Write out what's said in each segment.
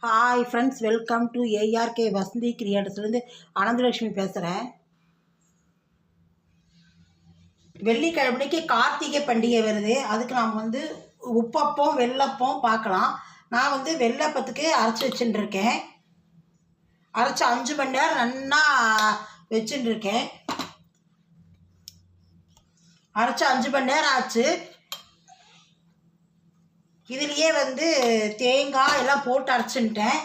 Hi friends, welcome to ARK Vasanthi கிரியேட்டர்ஸ்லேருந்து அனந்தலட்சுமி பேசுகிறேன். வெள்ளிக்கிழமைக்கு கார்த்திகை பண்டிகை வருது. அதுக்கு நாம் உப்பப்பம் வெள்ளப்பம் பார்க்கலாம். நான் வெள்ளப்பத்துக்கு அரைச்சி வச்சுட்டுருக்கேன். அரைச்சி 5 மணி நேரம் நல்லா வச்சுட்டுருக்கேன். அரைச்சி 5 மணி நேரம் ஆச்சு. இதுலேயே தேங்காய் எல்லாம் போட்டு அரைச்சுட்டேன்.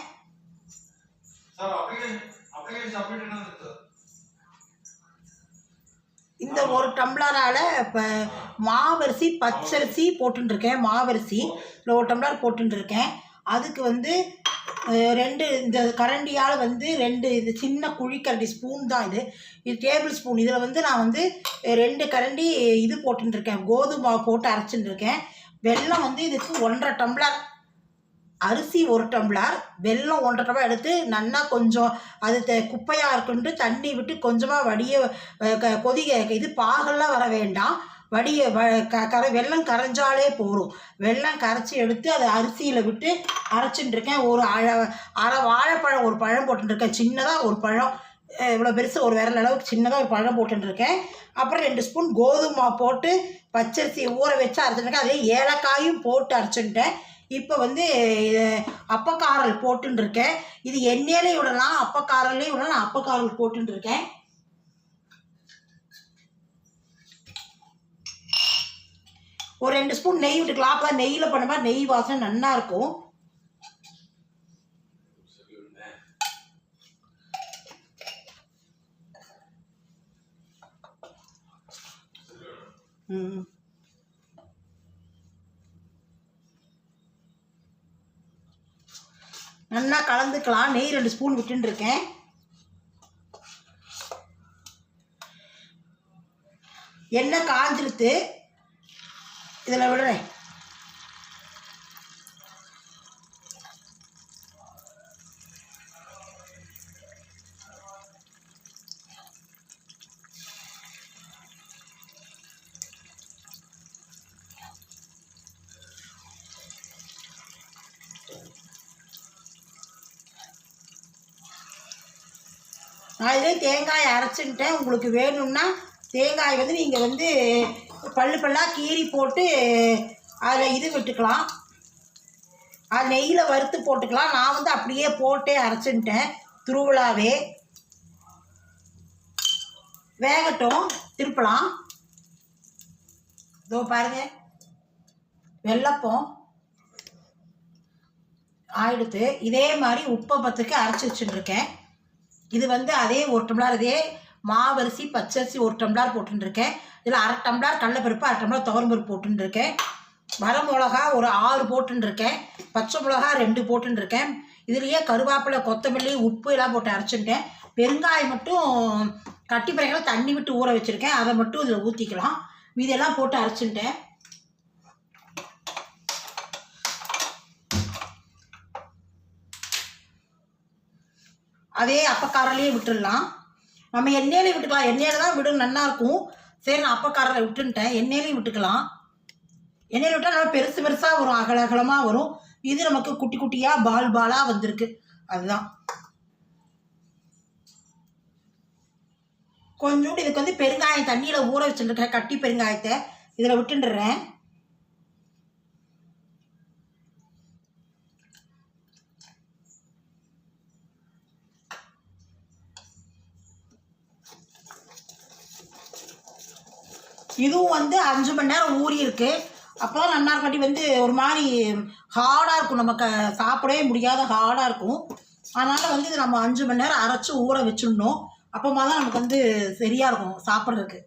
இந்த ஒரு டம்ளரால் இப்போ மாவரிசி பச்சரிசி போட்டுருக்கேன். மாவரிசி ஒரு டம்ளர் போட்டுருக்கேன். அதுக்கு 2 இந்த கரண்டியால் 2 இது சின்ன குழிக்கரண்டி ஸ்பூன் தான் இது டேபிள் ஸ்பூன். இதில் நான் 2 கரண்டி இது போட்டுருக்கேன். கோதுமை மாவு போட்டு அரைச்சிட்டுருக்கேன். வெல்லம் இதுக்கு 1.5 டம்ளர், அரிசி 1 டம்ளர், வெல்லம் 1.5 டம்ளர் எடுத்து நல்லா கொஞ்சம் அது குப்பையாக இருக்குன்ட்டு தண்ணி விட்டு கொஞ்சமாக வடிய இது பாகெல்லாம் வர வேண்டாம். வெல்லம் கரைஞ்சாலே போகும். வெல்லம் கரைச்சி எடுத்து அதை அரிசியில் விட்டு அரைச்சிட்டுருக்கேன். ஒரு அரை வாழைப்பழம் ஒரு பழம் போட்டுருக்கேன். சின்னதாக ஒரு பழம், இவ்வளோ பெருசு ஒரு விரல் அளவுக்கு சின்னதாக ஒரு பழம் போட்டுருக்கேன். அப்புறம் 2 ஸ்பூன் கோதுமை போட்டு பச்சரிசியை ஊற வச்சு அரைச்சிருக்கேன். அதே ஏலக்காயும் போட்டு அரைச்சிட்டேன். இப்போ அப்பக்காரல் போட்டுருக்கேன். இது எண்ணெயிலையும் விடலாம், அப்பக்காரல்லையும் விடலாம். நான் அப்பக்காரல் போட்டுருக்கேன். ஒரு 2 ஸ்பூன் நெய் விட்டுக்கலாம். அப்போ தான் நெய்யில் பண்ண மாதிரி நெய் வாசனை நல்லா இருக்கும். நல்லா கலந்துக்கலாம். நெய் 2 ஸ்பூன் விட்டுருக்கேன். எண்ணெய் காஞ்சிருத்து இதில் விடுறேன். நான் இதே தேங்காய் அரைச்சிட்டேன். உங்களுக்கு வேணும்னா தேங்காய் நீங்கள் பல்லாக கீறி போட்டு அதில் இது விட்டுக்கலாம். அது நெய்யில் வறுத்து போட்டுக்கலாம். நான் அப்படியே போட்டே அரைச்சிட்டேன். துருவலாகவே வேகட்டும். திருப்பலாம். இதோ பாருங்க, வெள்ளப்பம் ஆயிடுத்து. இதே மாதிரி உப்பப்பத்துக்கு அரைச்சி வச்சுட்டுருக்கேன். இது அதே 1 டம்ளர், அதே மாவரிசி பச்சரிசி 1 டம்ளர் போட்டுருக்கேன். இதில் 1/2 டம்ளர் கடலைப்பருப்பு, 1/2 டம்ளர் துவரம்பருப்பு போட்டுருக்கேன். வரமிளகா ஒரு 6 போட்டுருக்கேன். பச்சை மிளகா 2 போட்டுருக்கேன். இதுலேயே கருவேப்பிலை, கொத்தமல்லி, உப்பு எல்லாம் போட்டு அரைச்சிருக்கேன். பெருங்காயம் மட்டும் கட்டி பிறகு தண்ணி விட்டு ஊற வச்சுருக்கேன். அதை மட்டும் இதில் ஊற்றிக்கலாம். இதெல்லாம் போட்டு அரைச்சிட்டேன். அதே அப்பக்காரிலே விட்டுடலாம். நம்ம எண்ணெயிலே விட்டுக்கலாம். எண்ணெயில் தான் விடும், நல்லாயிருக்கும். சரி, நான் அப்பக்காரில் விட்டுன்ட்டேன். எண்ணெயிலையும் விட்டுக்கலாம். எண்ணெயில் விட்டால் நல்லா பெருசு பெருசாக வரும், அகலமாக வரும். இது நமக்கு குட்டி குட்டியாக பாலாக வந்திருக்கு. அதுதான் கொஞ்சோண்டு இதுக்கு பெருங்காயம் தண்ணியில் ஊற வச்சுருக்கேன். கட்டி பெருங்காயத்தை இதில் விட்டுடுறேன். இதுவும் 5 மணி நேரம் ஊறி இருக்கு. அப்போ தான் நல்லா கட்டி ஒரு மாதிரி ஹார்டாக இருக்கும். நமக்கு சாப்பிடவே முடியாத ஹார்டாக இருக்கும். அதனால் இது நம்ம 5 மணி நேரம் அரைச்சி ஊற வச்சிடணும். அப்போமா தான் நமக்கு சரியாக இருக்கும் சாப்பிட்றதுக்கு.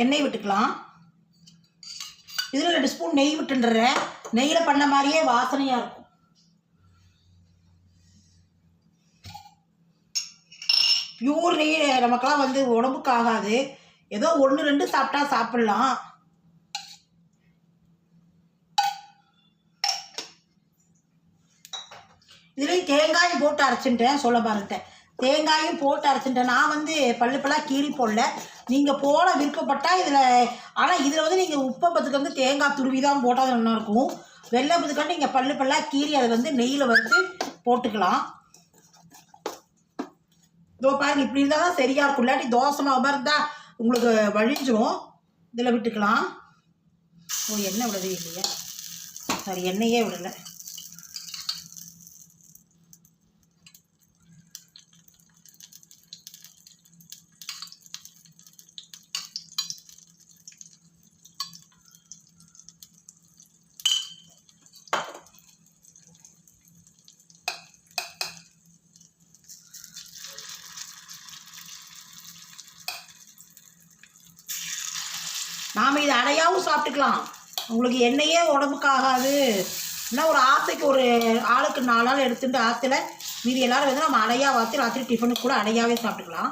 எண்ணெய் விட்டுக்கலாம். இதில் 2 ஸ்பூன் நெய் விட்டுடுறேன். நெய்யில் பண்ண மாதிரியே வாசனையாக இருக்கும். பியூர் நெய் நமக்கெல்லாம் உடம்புக்கு ஆகாது. ஏதோ 1 2 சாப்பிட்டா சாப்பிட்லாம். இதுலேயும் தேங்காயும் போட்டு அரைச்சிட்டேன், சொல்ல பாருட்டேன். தேங்காயும் போட்டு அரைச்சிட்டேன். நான் வந்து பல்லுப்பெல்லாம் கீறி போடல. நீங்கள் போட விருப்பப்பட்டால் இதில், ஆனால் இதில் வந்து நீங்கள் உப்பப்பத்துக்கு வந்து தேங்காய் துருவி தான் போட்டால் நல்லாயிருக்கும். வெள்ளைப்பத்துக்காண்டி நீங்கள் பல்லுப்பெல்லாம் கீறி அதை வந்து நெய்யில் வறுத்து போட்டுக்கலாம். இதோ பாருங்க, இப்படி இருந்தால் தான் சரியாக இருக்கும். இல்லாட்டி தோசை மாவு மாதிரி இருந்தால் உங்களுக்கு வழிஞ்சிரும். இதில் விட்டுக்கலாம். எண்ணெய் விடவே இல்லையா? சாரி, எண்ணெயே விடலை. நாம் இதை அடையாவும் சாப்பிட்டுக்கலாம். உங்களுக்கு எண்ணெயே உடம்புக்கு ஆகாது. இன்னும் ஒரு ஆசைக்கு ஒரு ஆளுக்கு 4 நாள் எடுத்துட்டு ஆற்றுல மீதி எல்லோரும் வந்து நம்ம அடையாக வாற்றி ராத்திரி டிஃபனுக்கு கூட அடையாவே சாப்பிட்டுக்கலாம்.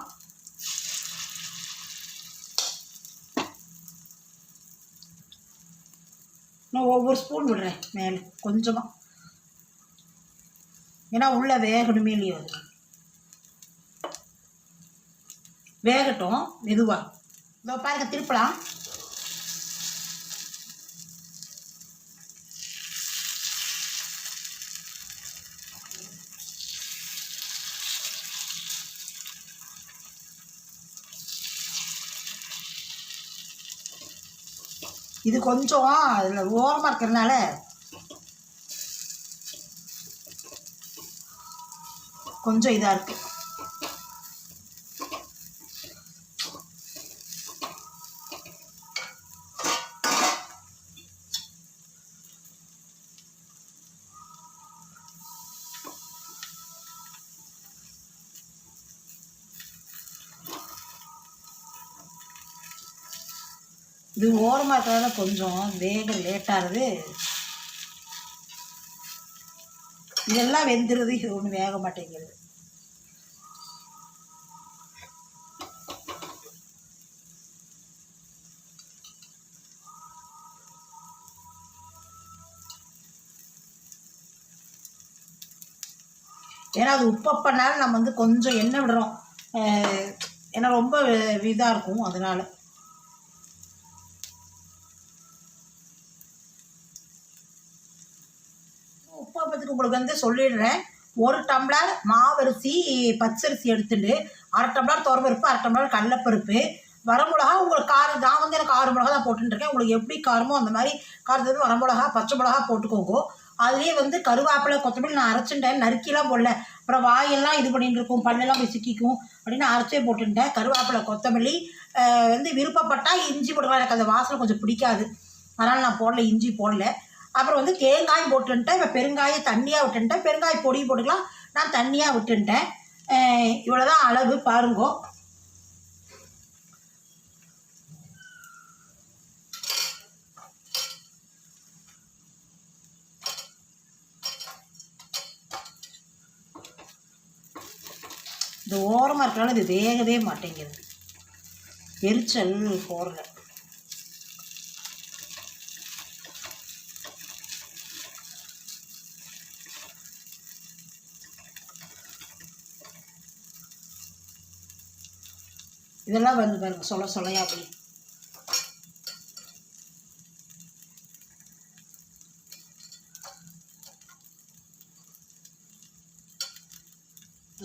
நான் ஒவ்வொரு ஸ்பூன் விடுறேன் மேலே கொஞ்சமாக, ஏன்னா உள்ளே வேகணுமே இல்லையோ, அது வேகட்டும் மெதுவாக. இதோ பாருங்க, திருப்பலாம். இது கொஞ்சம் அதில் ஓரமாக இருக்கிறதுனால கொஞ்சம் இதாக இருக்குது. இது ஓரமாக இருக்கிறதால கொஞ்சம் வேக லேட்டாகுது. இதெல்லாம் வெந்துடுது, இது ஒன்றும் வேக மாட்டேங்கிறது. ஏன்னா அது உப்பப்பனால நம்ம வந்து கொஞ்சம் எண்ணெய் விடுறோம், ஏன்னா ரொம்ப இதாக இருக்கும். அதனால் உப்பப்பத்துக்கு உங்களுக்கு வந்து சொல்லிடுறேன். 1 டம்ளர் மாவரிசி பச்சரிசி எடுத்துட்டு 1/2 டம்ளர் துவரம்பருப்பு, 1/2 டம்ளர் கடலைப்பருப்பு, வரமிளகா. உங்களுக்கு காரம், நான் வந்து எனக்கு 6 மிளகா தான் போட்டுருக்கேன். உங்களுக்கு எப்படி காரமோ அந்த மாதிரி காரத்துக்கு வரமிளகா, பச்சை மிளகா போட்டுக்கோங்க. அதுலேயே வந்து கருவேப்பிலை, கொத்தமல்லி நான் அரைச்சிட்டேன், நறுக்கிலாம் போடல. அப்புறம் வாயெல்லாம் இது பண்ணிட்டு இருக்கும், பல்லெல்லாம் போய் சிக்கிக்கும் அப்படின்னு அரைச்சே போட்டுட்டேன். கருவேப்பிலை, கொத்தமல்லி வந்து விருப்பப்பட்டால் இஞ்சி போட்டுக்கலாம். எனக்கு அந்த வாசனை கொஞ்சம் பிடிக்காது, அதனால் நான் போடல, இஞ்சி போடல. அப்புறம் வந்து தேங்காயும் போட்டுட்டேன். இப்போ பெருங்காயம் தண்ணியாக விட்டுட்டேன், பெருங்காய பொடி போட்டுக்கலாம், நான் தண்ணியாக விட்டுட்டேன். இவ்வளோதான் அளவு பாருங்கோ. இது ஓரமாக இருக்கிறனால இது வேகவே மாட்டேங்குது, எரிச்சல் போடல. இதெல்லாம் வந்து பாருங்க சொல்லையா அப்படி.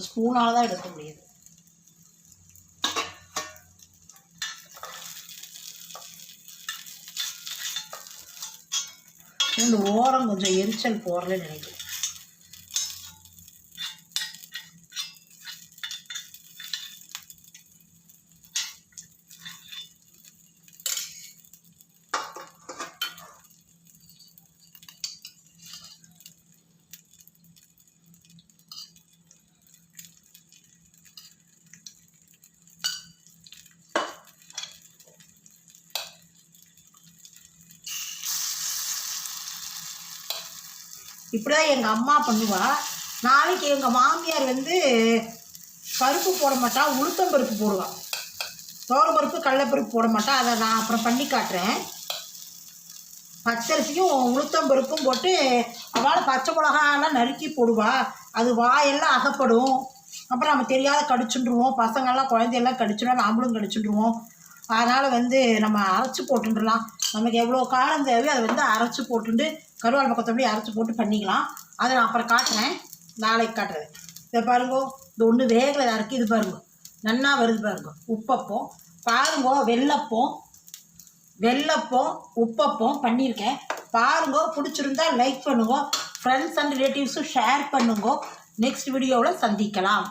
ஸ்பூனால தான் எடுக்க முடியுது. இந்த ஓரம் கொஞ்சம் எரிச்சல் போடலன்னு நினைக்கிறேன். இப்படிதான் எங்கள் அம்மா பண்ணுவா. நாளைக்கு எங்கள் மாமியார் வந்து பருப்பு போட மாட்டா, உளுத்தம்பருப்பு போடுவாள். தோரம்பருப்பு கடலைப்பருப்பு போட மாட்டா. அதை நான் அப்புறம் பண்ணி காட்டுறேன். பச்சரிசியும் உளுத்தம்பருப்பும் போட்டு அவள் பச்சை மிளகாலாம் நறுக்கி போடுவா. அது வாயெல்லாம் அகப்படும். அப்புறம் நம்ம தெரியாத கடிச்சுட்டுருவோம். பசங்கள்லாம் குழந்தையெல்லாம் கடிச்சுடும், நாமளும் கடிச்சுட்டுருவோம். அதனால் வந்து நம்ம அரைச்சி போட்டுடலாம். நமக்கு எவ்வளோ காரம் தேவையோ அதை வந்து அரைச்சி போட்டுட்டு கருவாடு பக்கத்தோடய அரைச்சி போட்டு பண்ணிக்கலாம். அதை நான் அப்புறம் காட்டுறேன், நாளைக்கு காட்டுறேன். இதை பாருங்கோ, இது ஒன்று வேகலை இறக்கி. இது பாருங்க நன்னா வருது பாருங்க. உப்பப்பம் பாருங்கோ, வெள்ளப்பம் உப்பப்பம் பண்ணியிருக்கேன் பாருங்கோ. பிடிச்சிருந்தா லைக் பண்ணுங்க, ஃப்ரெண்ட்ஸ் அண்ட் ரிலேட்டிவ்ஸும் ஷேர் பண்ணுங்க. நெக்ஸ்ட் வீடியோவில் சந்திக்கலாம்.